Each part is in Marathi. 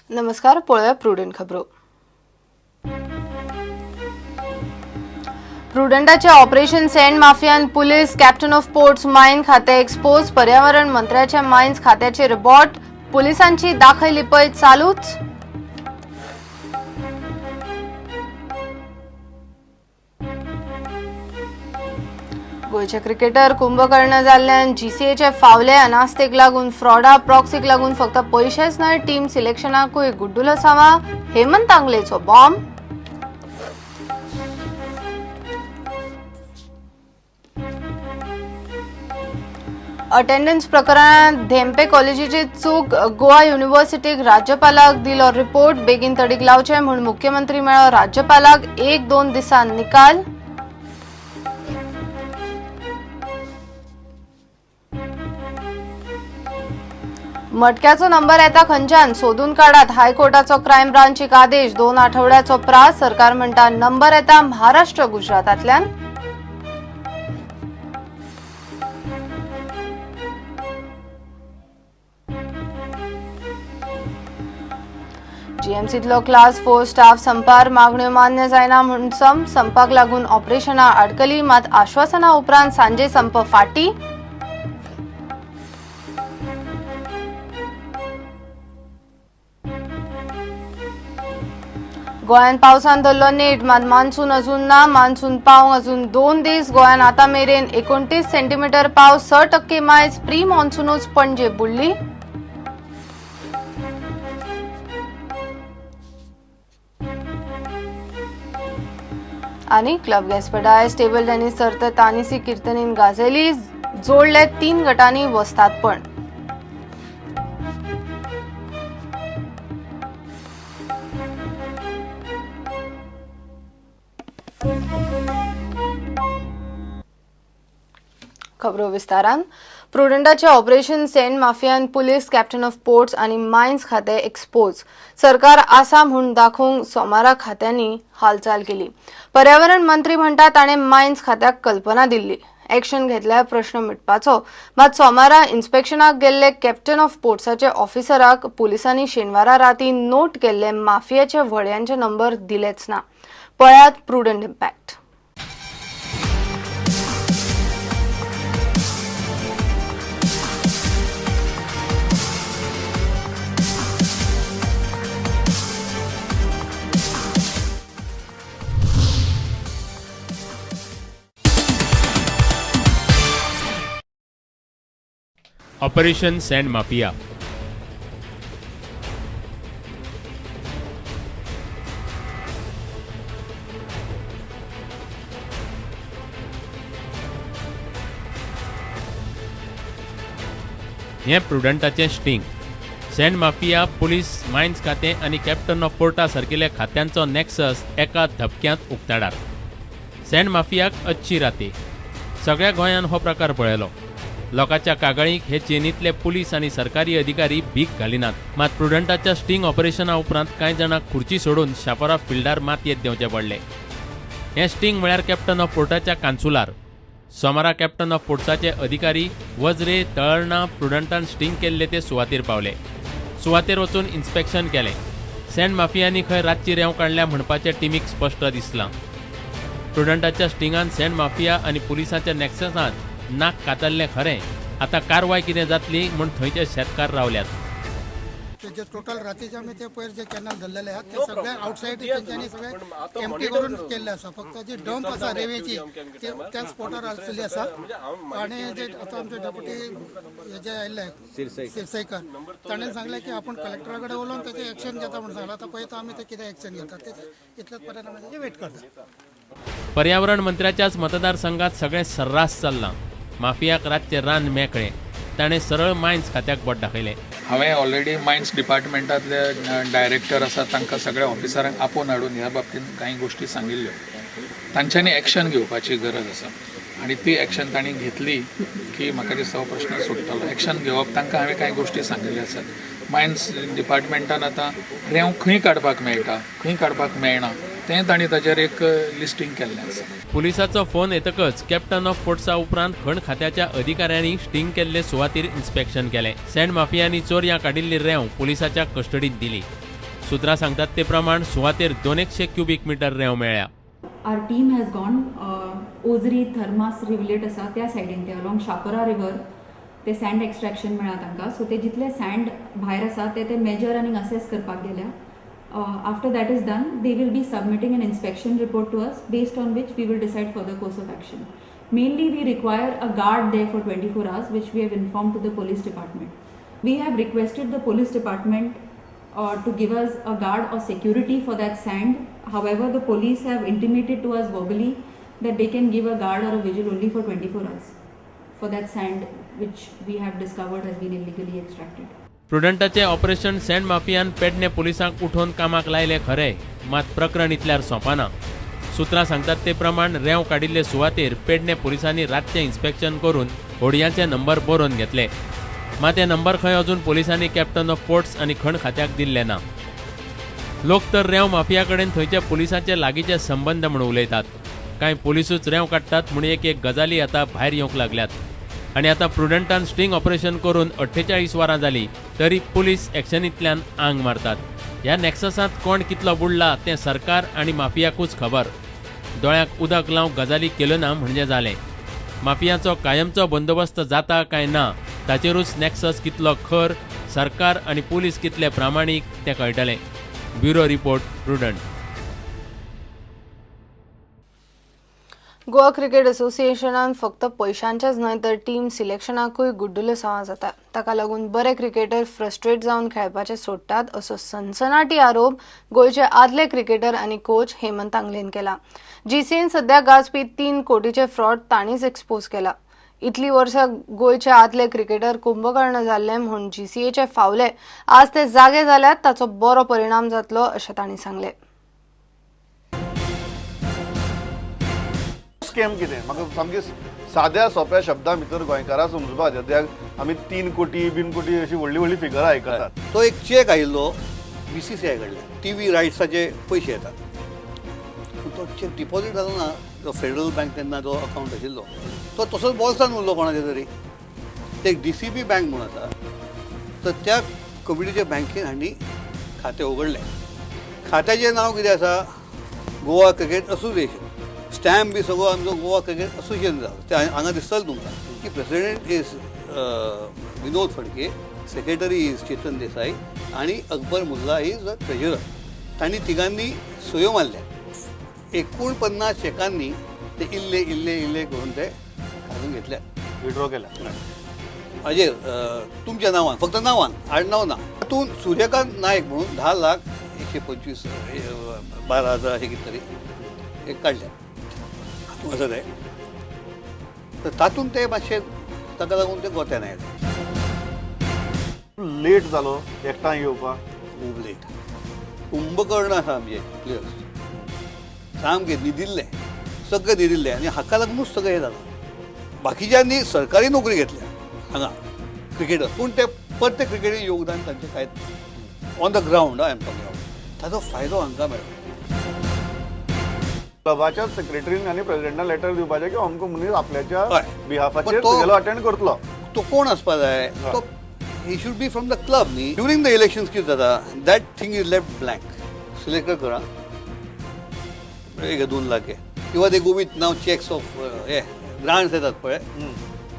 नमस्कार. पळूया प्रुडंट खबरो. प्रुडंटाचे ऑपरेशन सँड माफियान police captain of ports mines खाते एक्सपोज. पर्यावरण मंत्र्याच्या मायन्स खात्याचे रिपोर्ट. पोलिसांची दाखल लिपय चालूच. गोयचे क्रिकेटर कुंभकर्ण जाल्ल्यान जीसीएचे फावले अनास्तेक लागून फ्रॉडा प्रॉक्सीक लागून फक्त पैसेच न्हय टीम सिलेक्शनाकूय गुड्डुलो सावा. हेमंत तांगलेचो बॉम्ब. अटेंडन्स प्रकरणात धेंपे कॉलेजीची चूक. गोवा युनिव्हर्सिटीक राज्यपालाक दिलो रिपोर्ट. बेगीन तडीक लावचे म्हूण मुख्यमंत्री मेळ्ळो राज्यपालाक. 1-2 दिसान निकाल. मटक्याचो नंबर येता खंयच्यान सोदून काडात. हायकोर्टाचो क्रायम ब्रांचीक आदेश. 2 आठवड्याचो प्रास. सरकार म्हणटा नंबर येता महाराष्ट्र गुजरातांतल्यान. जीएमसीतलो क्लास 4 स्टाफ संपार. मागण्यो मान्य जायना म्हूण संपाक लागून ऑपरेशनां आडकली. मात आश्वासना उपरांत सांजे संप फाटी. गोंयान पावसान धरलो नेट. मात मान्सून अजून ना. मान्सून पावंक अजून 2 दीस. गोंयान आतां मेरेन 29 सेंटीमीटर पावस. 6% मायज. प्री मॉन्सूनूच पणजे बुडली. आणि क्लब गॅस्पेडायस टेबल टेनिस सर्त तानिसी कीर्तनीन गाजयली. जोडले 3 गटांनी वस्ताद पण. खबरो विस्तारान. प्रुडंटाचे ऑपरेशन सँड माफियान पुलीस कॅप्टन ऑफ पोर्ट्स आणि मायन्स खाते एक्सपोज. सरकार आसा म्हूण दाखोवंक सोमारा खात्यांनी हालचाल केली. पर्यावरण मंत्री म्हणटा ताणें मायन्स खात्याक कल्पना दिल्ली एक्शन घेतल्यार प्रश्न मिटपाचो. मात सोमारा इन्स्पेक्शनाक गेल्ले कॅप्टन ऑफ पोर्ट्साचे ऑफिसराक पुलिसांनी शेनवारा राती नोट केल्ले माफियाचे व्हड्यांचे नंबर दिलेच ना. पळयात prudent impact. Operation sand mafia. हे प्रुडंटाचे sting. Sand mafia, police, mines खाते आणि कॅप्टन ऑफ पोर्टा सारकिल्या खात्यांचो नेक्सस एका धपक्यांत उक्ताडार. सँड माफियाक अच्छी राती. सगळ्या गोंयान हो प्रकार पळयलो. लोकांच्या कागाळीक हे चेनींतले पुलीस आणि सरकारी अधिकारी भीक घालिनात. मात प्रुडंटाच्या स्टिंग ऑपरेशना उपरांत कांय जाणांक खुर्ची सोडून शापोरा फिल्डार मातयेत देंवचे पडले. हे स्टिंग म्हळ्यार कॅप्टन ऑफ पोर्टाच्या कांसुलार. सोमारा कॅप्टन ऑफ पोर्ट्साचे अधिकारी वज्रे तळरणां प्रुडंटान स्टिंग केल्ले ते सुवातेर पावले. सुवातेर वचून इन्स्पेक्शन केलें. सँड माफियांनी खंय रातची रेंव काडल्या म्हणपाचें टीमीक स्पश्ट दिसलां. प्रुडंटाच्या स्टिंगान सँड माफिया आनी पुलिसांच्या नॅक्ससांत नाक कातरलें खरें. आतां कारवाय कितें जातली म्हूण थंयचे शेतकार रावल्यात. जे टोटल रातीचे आमी ते पयर जे कॅनल धरलेले आहात ते सगळे आउटसाइड तेंच्यांनी सगळे एम्प्टी करून केल्ले आसा. फक्त जी डंप आसा रेवेची ते त्या स्पॉटार आसलेली आसा. आणि जे आता आमचे डेप्युटी हे जे आयिल्ले सिरसयकर ताणें सांगलें की आपण कलेक्टरा कडेन उलोवन तेचे एक्शन घेता म्हणून सांगलां. आतां पळयता आमी ते कितें एक्शन घेतात ते इतलेच पर्यंत आमी तेजे वेट करता. पर्यावरण मंत्र्याच्याच मतदारसंघात सगळें सर्रास चल्लां. माफियाक रातचे रान मेकळे. ताणें सरळ मायन्स खात्याक बोट दाखयलें. हांवें ऑलरेडी मायन्स डिपार्टमेंटांतले डायरेक्टर आसात तांकां सगळ्या ऑफिसरांक आपोवन हाडून ह्या बाबतींत कांय गोश्टी सांगिल्ल्यो. तांच्यांनी एक्शन घेवपाची गरज आसा आनी ती एक्शन तांणी घेतली की म्हाका दिसता हो प्रश्न सुट्टलो. एक्शन घेवप तांकां हांवें कांय गोश्टी सांगिल्ल्यो आसात. मायन्स डिपार्टमेंटान आतां रेंव खंय काडपाक मेळटा खंय काडपाक मेळना तें तांणी ताचेर एक लिस्टिंग केल्लें आसा. पुलिसाचो फोन येतकच कॅप्टन ऑफ पोर्ट्सा उपरांत खण खात्याच्या अधिकाऱ्यांनी स्टिंग केल्ले सुवातेर इन्स्पेक्शन केलें. सँड माफियांनी चोरयां काडिल्ली रेंव पुलिसाच्या कस्टडींत दिली. सुत्रां सांगतात ते प्रमाण सुवातेर 200 क्युबिक मीटर रेंव मेळ्ळ्या. Our team has gone Ozri, Thermas rivulet आसा त्या सायडीन ते अलॉंग शापरा रिवर ते सँड एक्सट्रॅक्शन मेळ्ळा तांकां. सो ते जितले सँड भायर आसा ते मेजर आनी असेस करपाक गेल्या. After that is done, they will be submitting an inspection report to us based on which we will decide further course of action. Mainly we require a guard there for 24 hours which we have informed to the police department. We have requested the police department to give us a guard or security for that sand. However, the police have intimated to us verbally that they can give a guard or a vigil only for 24 hours for that sand which we have discovered has been illegally extracted. प्रुडंटाचे ऑपरेशन सँड माफियान पेडणे पुलिसांक उठोवन कामाक लायले खरे, मात प्रकरण इतल्यार सोंपना. सुत्रां सांगतात ते प्रमाण रेंव काडिल्ले सुवातेर पेडणे पुलिसांनी रातचें इन्स्पेक्शन करून होडयांचे नंबर बरोवन घेतले. मात हे नंबर खंय अजून पुलिसांनी कॅप्टन ऑफ पोर्ट्स आनी खण खात्याक दिल्ले ना. लोक तर रेंव माफिया कडेन थंयचे पुलिसांचे लागींचे संबंध म्हूण उलयतात. कांय पुलिसूच रेंव काडटात म्हूण एक गजाली आतां भायर येवंक लागल्यात. आनी आतां प्रुडंटान स्टिंग ऑपरेशन करून 48 वरां जालीं तरी पुलीस एक्शनींतल्यान आंग मारतात. ह्या नॅक्ससांत कोण कितलो बुडला तें सरकार आनी माफियाकूच खबर. दोळ्याक उदक लावंक गजाली केल्यो ना म्हणजे जालें. माफियाचो कायमचो बंदोबस्त जाता काय ना ताचेरूच नॅक्सस कितलो खर, सरकार आनी पुलीस कितले प्रामाणीक तें कळटलें. Bureau report, prudent. Goa cricket असोसिएशनान फक्त पयशांचेच न्हय तर टीम सिलेक्शनाकूय गुड्डुल्यो सांवा जाता. ताका लागून बरे क्रिकेटर फ्रस्ट्रेट जावन खेळपाचे सोडटात असो सनसनाटी आरोप गोंयचे आदले क्रिकेटर आनी कोच हेमंत आंगलेन केला. जीसीएन सध्या गाजपी 3 कोटीचे फ्रॉड तांणीच एक्सपोज केला. इतली वर्सां गोंयचे आदले क्रिकेटर कुंभकर्ण जाल्ले म्हूण जीसीएचे फावले आज ते जागे जाल्यात ताचो बरो परिणाम जातलो अशें तांणी सांगलें. स्कॅम कितें म्हाका सामकें साद्या सोप्या शब्दां भितर गोंयकारां समजुपाक कित्याक आमी 3 कोटी बिन कोटी अशी व्हडली व्हडली फिगरां आयकतात. तो एक चेक आयिल्लो BCCI कडल्यान टीव्ही रायट्साचे पयशे येतात. तो चेक डिपॉझीट जालो ना. जो फेडरल बँक तेन्ना जो अकावंट आशिल्लो तो तसोच बॉल्सान उरलो कोणाचे तरी. ते एक DCB बँक म्हणून आसा तर त्या कमिटीच्या बँकेन हांणी खातें उगडलें. खात्याचें नांव कितें आसा? Goa cricket association. स्टॅम्प बी सगळो आमचो गोवा क्रिकेट असोसिएशन जाता. ते हांगा दिसतलें तुमकां की president is Vinod Phadke, secretary is Chetan Desai आणि Akbar Mulla is the treasurer. तांणी तिगांनी सयो मारल्या. 49 चेकांनी ते इल्ले इल्ले इल्ले करून ते काढून घेतल्या, विड्रॉ केला. हाजेर तुमच्या नांवान, फक्त नांवान, आडनांव ना. तातूंत सूर्यकांत नायक म्हणून 10,125,12,000 अशें कितें तरी एक काडल्या. हातूंत असो तें तर तातूंत ते मातशें ताका लागून ते गोत्यान आयले. लेट जालो एकठांय येवपाक. खूब लेट. कुंभकर्ण आसा आमचे प्लेयर्स सामके न्हिदिल्ले, सगळे न्हिदिल्ले आनी हाका लागूनच सगळें हें जालां. बाकीच्यांनी सरकारी नोकरी घेतल्या हांगा क्रिकेटर, पूण ते परते क्रिकेटीन योगदान तांचें कांयच on the ground I am talking about. ताचो फायदो हांकां मेळ्ळो. क्लबाच्या सेक्रेटरीन आनी प्रेसिडेंटान लेटर दिवपाचें की अमको मनीस आपल्याच्या हय. बिहाफाचेर पण तो- तुगेलो अटेंड करतलो. तो कोण आसपा जाय? तो he should be from the club न्ही. ड्युरींग द इलेक्शन्स कितें जाता that thing is left blank. Selector करा 1-2 लाख किंवा ते गोवित नाव चेक्स ऑफ हे ग्रांट्स येतात पळय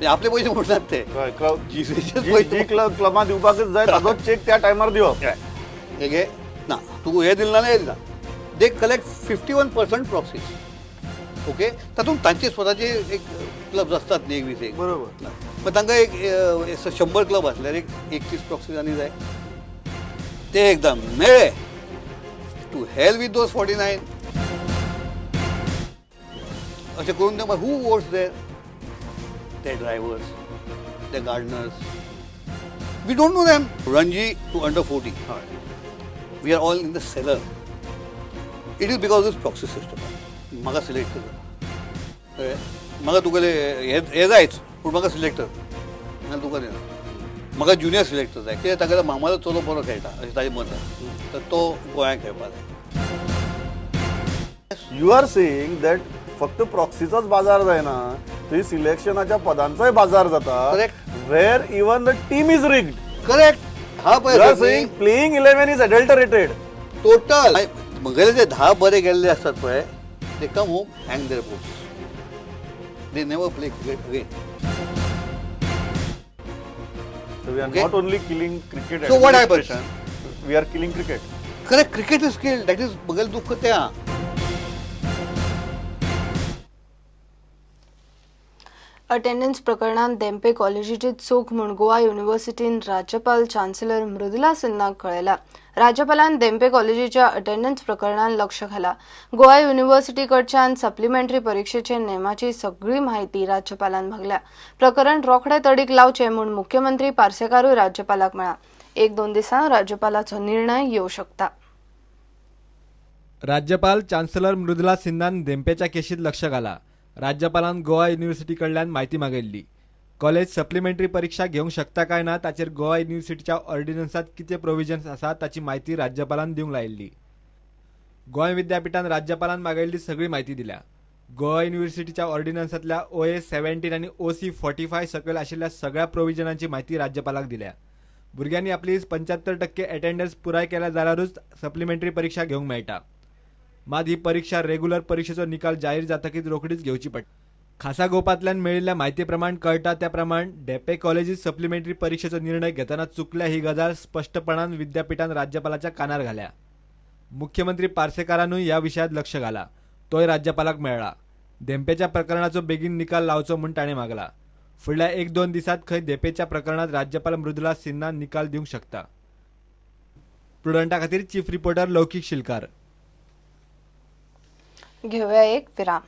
ते आपले पयशे मोडटात ते जी क्लबां दिवपाकच जाय ताजो चेक त्या टायमार दिवप. हे घे ना तूं हे दिलें ना हे दिना. They collect 51% proxies. ओके तातूंत तांचे स्वताचे एक क्लब्स असतात न्ही 20 बरोबर. मग तांकां एक 100 क्लब असल्यार एक 31 प्रॉक्सीज आनी जाय ते एकदम मेळ्ळे. टू हेल विथ दोज 49 अशें करून ते हू वोट्स देर? ते ड्रायव्हर्स, ते gardeners, we don't know them. रणजी to under 40 we are all in the cellar. It is because this proxy system. म्हाका सिलेक्ट कर, म्हाका तुगेले हे जायच पूण म्हाका सिलेक्ट कर नाजाल्यार तुका दिना. म्हाका ज्युनियर सिलेक्टर जाय कित्याक ताका मामालो चलो बरो खेळटा अशें ताजें मत आसा. तर तो गोंयांत खेळपा जाय. यू आर सेईंग दॅट फक्त प्रॉक्सीचोच बाजार जायना, थंय सिलेक्शनाच्या पदांचोय बाजार जाता. Correct. Where even the team is rigged. Correct. हा You are saying playing 11 is adulterated. Total म्हगेले जे 10 बरे गेल्ले असतात पळय ते come home hang their post they never play cricket again. So we are Okay. not only killing cricket. So what happens? administration, We are killing cricket. Correct cricket is killed that is म्हगेलें दुःख तें आहा. अटेंडन्स प्रकरणात देंपे कॉलेजीची चूक म्हूण गोवा युनिव्हर्सिटीन राज्यपाल चान्सलर मृदुला सिन्हाक कळयला. राज्यपालान देंपे कॉलेजीच्या अटेंडन्स प्रकरणात लक्ष घाला. गोवा युनिव्हर्सिटीकडच्यान सप्लिमेंटरी परीक्षेचे नेमाची सगळी माहिती राज्यपालान मागल्या. प्रकरण रोखडे तडीक लावचे म्हूण मुख्यमंत्री पार्सेकारूय राज्यपालाक मेळ्ळा. 1-2 दिसांत राज्यपालाचो निर्णय येवं शकता. राज्यपाल चान्सलर मृदुला सिन्हान देंपेच्या केशीत लक्ष घाला. राज्यपालान गोवा युनिव्हर्सिटी कडल्यान म्हायती मागिल्ली. कॉलेज सप्लिमेंटरी परीक्षा घेवंक शकता काय ना ताचेर गोवा युनिव्हर्सिटीच्या ऑर्डिनन्सात कितें प्रोविजन्स आसा ताची म्हायती राज्यपालान दिवंक लायिल्ली. गोंय विद्यापीठान राज्यपालान मागिल्ली सगळी म्हायती दिल्या. गोवा युनिव्हर्सिटीच्या ऑर्डिनन्सांतल्या OA 17 आनी OC 45 सकयल आशिल्ल्या सगळ्या प्रोविजनांची म्हायती राज्यपालाक दिल्या. भुरग्यांनी आपली 75% अटेंडन्स पुराय केल्या जाल्यारूच सप्लिमेंटरी परीक्षा घेवंक मेळटा. मात ही परीक्षा रेग्युलर परीक्षेचो निकाल जाहीर जातकीच रोखडीच घेवची पडटा. खासा गोपांतल्यान मेळिल्ल्या म्हायती प्रमाण कळटा त्या प्रमाण डेपे कॉलेजीत सप्लिमेंटरी परीक्षेचो निर्णय घेतना चुकल्या ही गजाल स्पष्टपणान विद्यापीठान राज्यपालाच्या कानार घाल्या. मुख्यमंत्री पार्सेकारानूय ह्या विशयात लक्ष घाला. तोय राज्यपालाक मेळ्ळा. देंपेच्या प्रकरणाचो बेगीन निकाल लावचो म्हूण ताणें मागला. फुडल्या 1-2 दिसांत खंय देपेच्या प्रकरणात राज्यपाल मृदुला सिन्हा निकाल दिवंक शकता. प्रुडंटा खातीर चीफ रिपोर्टर लौकीक शिलकार. घेऊया एक विराम.